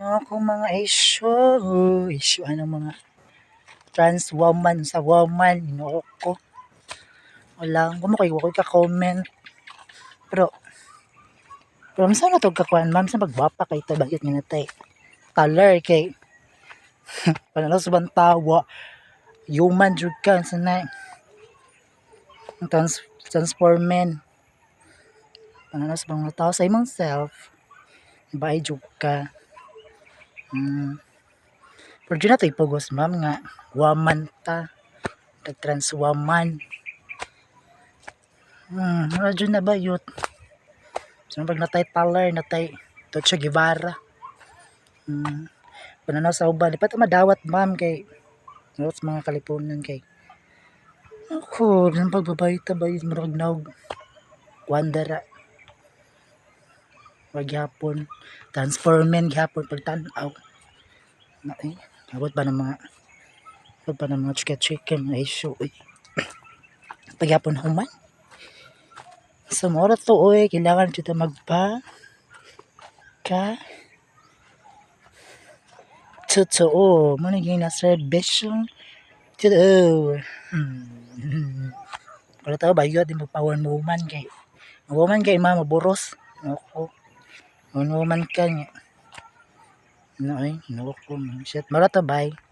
Ako mga issue anong mga trans woman sa woman inuok ko wala ko ka comment pero minsan na to kakuan ma'am sa magbapa kay tabagit nga natay taler kay panalo sa bantawa human jud ka sa na transformen panalo sa mga tao sa imong self baay jud ka. Pero dyan nato ipugos ma'am nga woman ta trans woman radyo na ba yut so pag natay taler natay Che Guevara pananaw sa uban dapat madawat ma'am kay sa mga kalipunan kay ako ng pagbabayad tabayad marag naog wandera wag gyapon transformen gyapon pagtan-aw na abot pa ng mga chicken ay issue pagyapon human sa mora to kailangan kita magpa ka totoo mo naging na servisyo totoo wala tao bayot din magpawan mo woman kay maburos ako woman ka nga no ay no ko shit mara ta bye